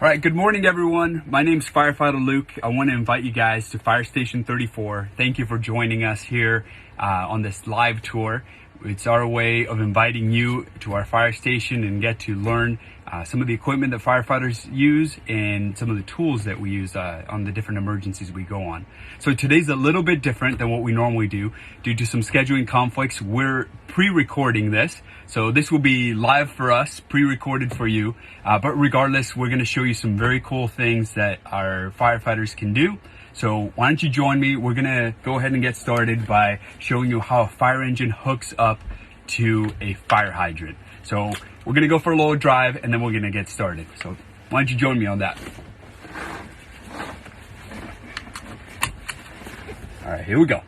All right, good morning, everyone. My name's Firefighter Luke. I want to invite you guys to Fire Station 34. Thank you for joining us here on this live tour. It's our way of inviting you to our fire station and get to learn some of the equipment that firefighters use and some of the tools that we use on the different emergencies we go on. So today's a little bit different than what we normally do. Due to some scheduling conflicts, we're pre-recording this. So this will be live for us, pre-recorded for you. But regardless, we're going to show you some very cool things that our firefighters can do. So why don't you join me? We're going to go ahead and get started by showing you how a fire engine hooks up to a fire hydrant. So we're going to go for a little drive and then we're going to get started. So why don't you join me on that? All right, here we go.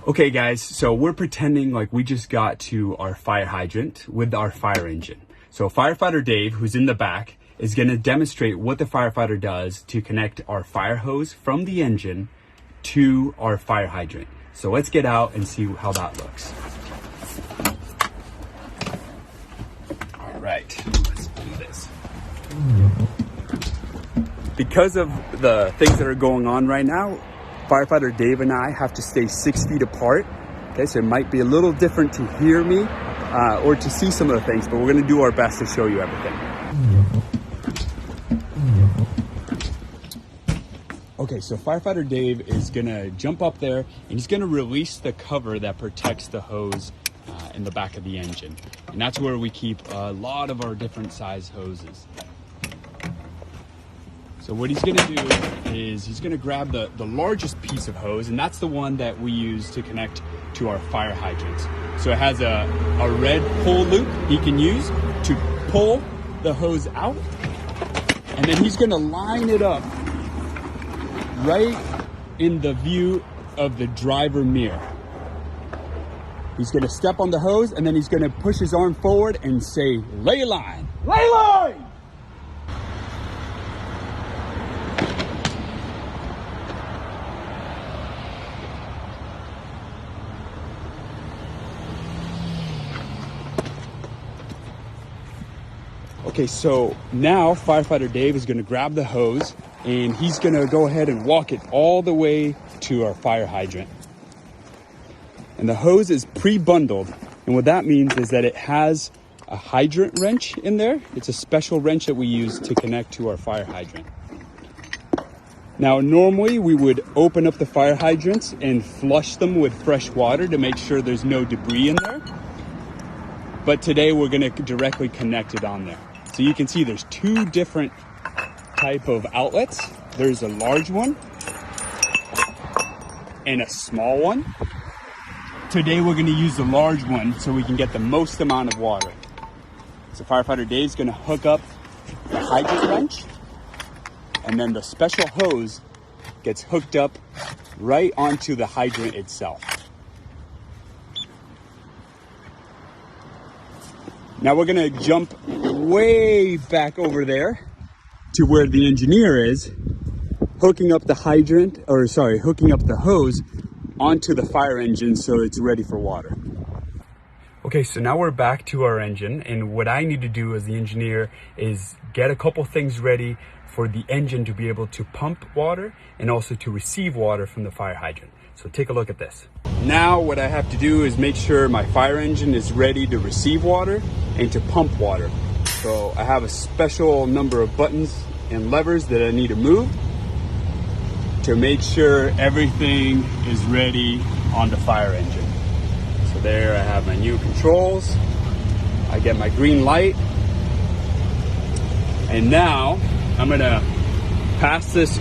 Okay guys, so we're pretending like we just got to our fire hydrant with our fire engine. So Firefighter Dave, who's in the back, is going to demonstrate what the firefighter does to connect our fire hose from the engine to our fire hydrant. So let's get out and see how that looks. All right, let's do this. Because of the things that are going on right now, Firefighter Dave and I have to stay 6 feet apart. Okay, so it might be a little different to hear me or to see some of the things, but we're going to do our best to show you everything. Okay, so Firefighter Dave is going to jump up there and he's going to release the cover that protects the hose in the back of the engine. And that's where we keep a lot of our different size hoses. So what he's going to do is he's going to grab the largest piece of hose, and that's the one that we use to connect to our fire hydrants. So it has a red pull loop he can use to pull the hose out, and then he's going to line it up right in the view of the driver mirror. He's going to step on the hose, and then he's going to push his arm forward and say, "Lay line, lay line!" Okay, so now Firefighter Dave is going to grab the hose and he's going to go ahead and walk it all the way to our fire hydrant. And the hose is pre-bundled, and what that means is that it has a hydrant wrench in there. It's a special wrench that we use to connect to our fire hydrant. Now, normally we would open up the fire hydrants and flush them with fresh water to make sure there's no debris in there. But today we're going to directly connect it on there. So you can see there's two different type of outlets. There's a large one and a small one. Today we're going to use the large one so we can get the most amount of water. So Firefighter Dave's going to hook up the hydrant wrench, and then the special hose gets hooked up right onto the hydrant itself. Now we're going to jump way back over there to where the engineer is, hooking up the hose onto the fire engine so it's ready for water. Okay, so now we're back to our engine, and what I need to do as the engineer is get a couple things ready for the engine to be able to pump water and also to receive water from the fire hydrant. So take a look at this. Now what I have to do is make sure my fire engine is ready to receive water and to pump water. So I have a special number of buttons and levers that I need to move to make sure everything is ready on the fire engine. So there I have my new controls. I get my green light. And now I'm gonna pass this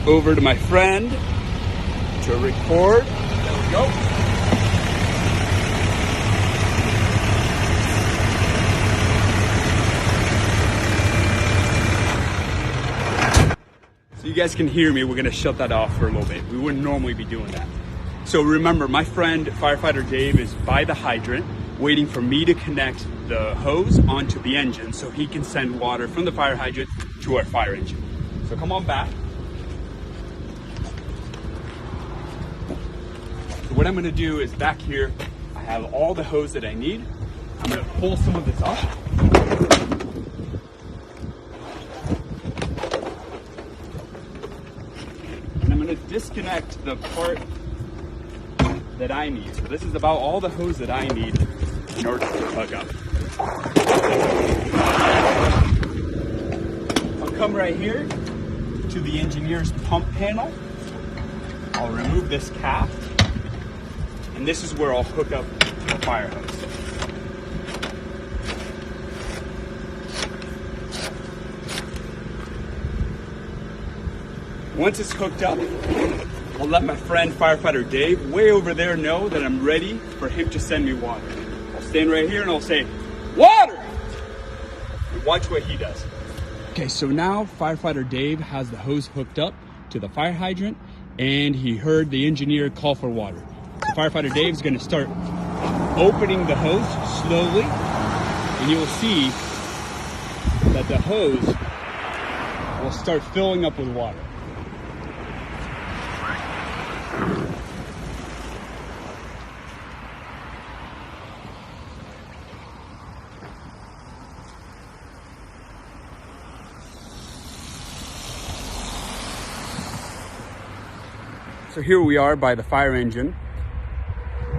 over to my friend to record. There we go. guys can hear me, we're gonna shut that off for a little bit. We wouldn't normally be doing that. So remember, my friend Firefighter Dave is by the hydrant waiting for me to connect the hose onto the engine so he can send water from the fire hydrant to our fire engine. So come on back. So what I'm gonna do is back here, I have all the hose that I need. I'm gonna pull some of this up. And I'm gonna disconnect the part that I need. So this is about all the hose that I need in order to hook up. I'll come right here to the engineer's pump panel. I'll remove this cap, and this is where I'll hook up the fire hose. Once it's hooked up, I'll let my friend Firefighter Dave way over there know that I'm ready for him to send me water. I'll stand right here and I'll say, water! And watch what he does. Okay, so now Firefighter Dave has the hose hooked up to the fire hydrant and he heard the engineer call for water. So Firefighter Dave's gonna start opening the hose slowly, and you'll see that the hose will start filling up with water. So here we are by the fire engine.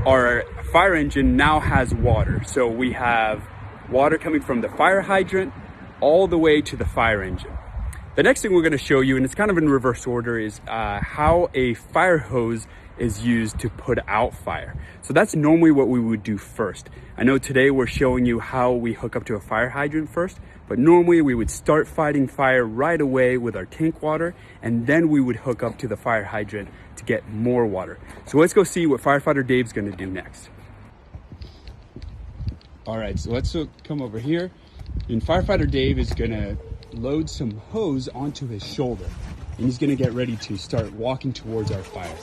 Our fire engine now has water. So we have water coming from the fire hydrant all the way to the fire engine. The next thing we're going to show you, and it's kind of in reverse order, is how a fire hose is used to put out fire. So that's normally what we would do first. I know today we're showing you how we hook up to a fire hydrant first, but normally we would start fighting fire right away with our tank water, and then we would hook up to the fire hydrant to get more water. So let's go see what Firefighter Dave's gonna do next. All right, so let's come over here, and Firefighter Dave is gonna load some hose onto his shoulder, and he's gonna get ready to start walking towards our fire.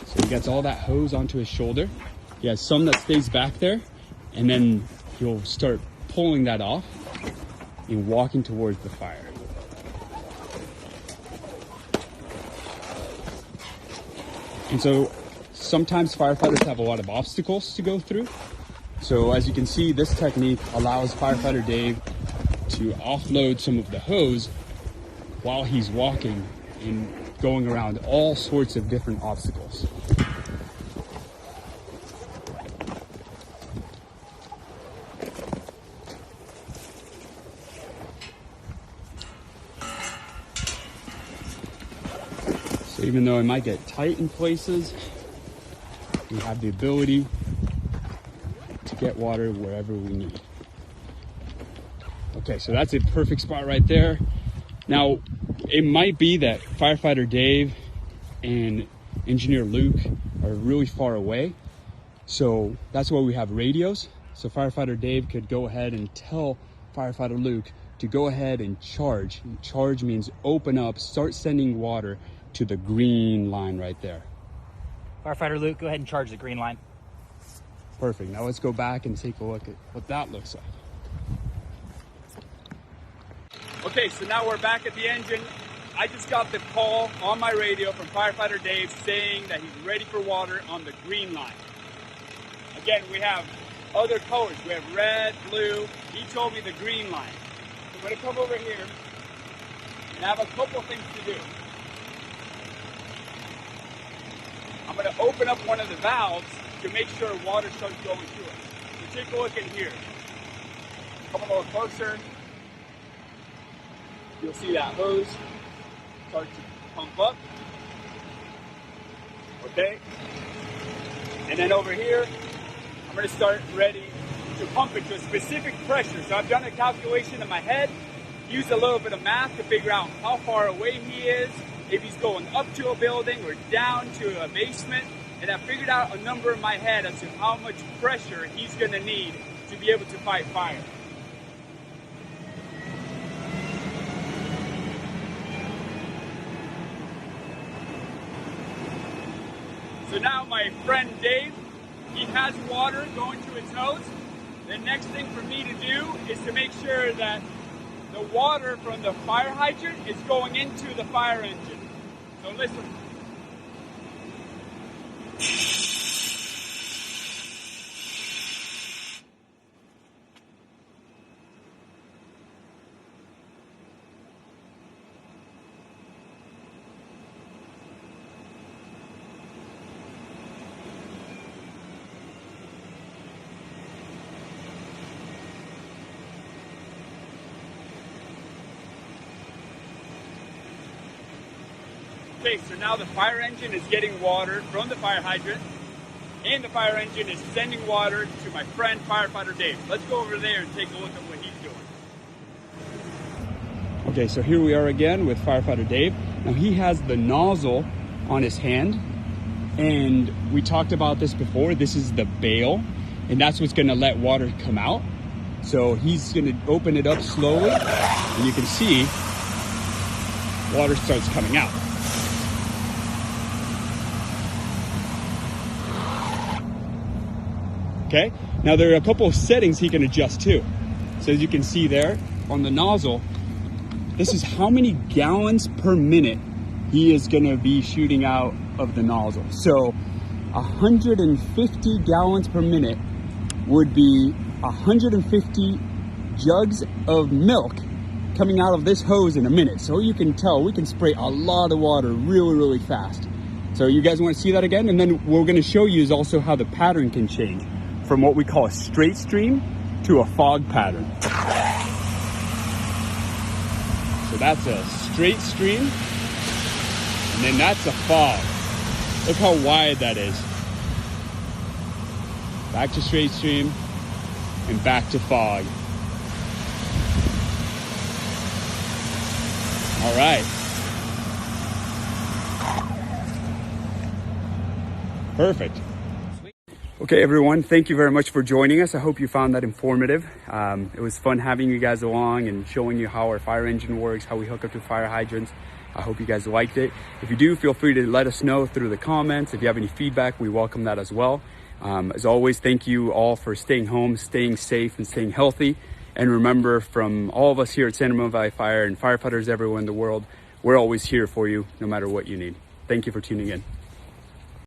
So he gets all that hose onto his shoulder. He has some that stays back there, and then he'll start pulling that off and walking towards the fire. And so sometimes firefighters have a lot of obstacles to go through. So as you can see, this technique allows Firefighter Dave to offload some of the hose while he's walking and going around all sorts of different obstacles. So even though it might get tight in places, we have the ability to get water wherever we need. Okay, so that's a perfect spot right there. Now, it might be that Firefighter Dave and Engineer Luke are really far away. So that's why we have radios. So Firefighter Dave could go ahead and tell Firefighter Luke to go ahead and charge. And charge means open up, start sending water to the green line right there. Firefighter Luke, go ahead and charge the green line. Perfect. Now let's go back and take a look at what that looks like. Okay, so now we're back at the engine. I just got the call on my radio from Firefighter Dave saying that he's ready for water on the green line. Again, we have other colors. We have red, blue. He told me the green line. So I'm going to come over here and I have a couple things to do. I'm going to open up one of the valves to make sure water starts going through it. So take a look in here. Come a little closer. You'll see that hose start to pump up. Okay? And then over here, I'm going to start ready to pump it to a specific pressure. So I've done a calculation in my head, used a little bit of math to figure out how far away he is, if he's going up to a building or down to a basement, and I figured out a number in my head as to how much pressure he's going to need to be able to fight fire. So now my friend Dave, he has water going to his hose. The next thing for me to do is to make sure that the water from the fire hydrant is going into the fire engine. So listen. Okay, so now the fire engine is getting water from the fire hydrant, and the fire engine is sending water to my friend firefighter Dave. Let's go over there and take a look at what he's doing. Okay, so here we are again with firefighter Dave. Now he has the nozzle on his hand, and we talked about this before. This is the bail, and that's what's gonna let water come out. So he's gonna open it up slowly, and you can see water starts coming out. Okay, now there are a couple of settings he can adjust too. So as you can see there on the nozzle, this is how many gallons per minute he is gonna be shooting out of the nozzle. So 150 gallons per minute would be 150 jugs of milk coming out of this hose in a minute. So you can tell we can spray a lot of water really, really fast. So you guys wanna see that again? And then we're gonna show you is also how the pattern can change from what we call a straight stream to a fog pattern. So that's a straight stream, and then that's a fog. Look how wide that is. Back to straight stream, and back to fog. All right. Perfect. Okay, everyone, thank you very much for joining us. I hope you found that informative. It was fun having you guys along and showing you how our fire engine works, how we hook up to fire hydrants. I hope you guys liked it. If you do, feel free to let us know through the comments. If you have any feedback, we welcome that as well. As always, thank you all for staying home, staying safe, and staying healthy. And remember, from all of us here at San Ramon Valley Fire and firefighters everywhere in the world, we're always here for you, no matter what you need. Thank you for tuning in.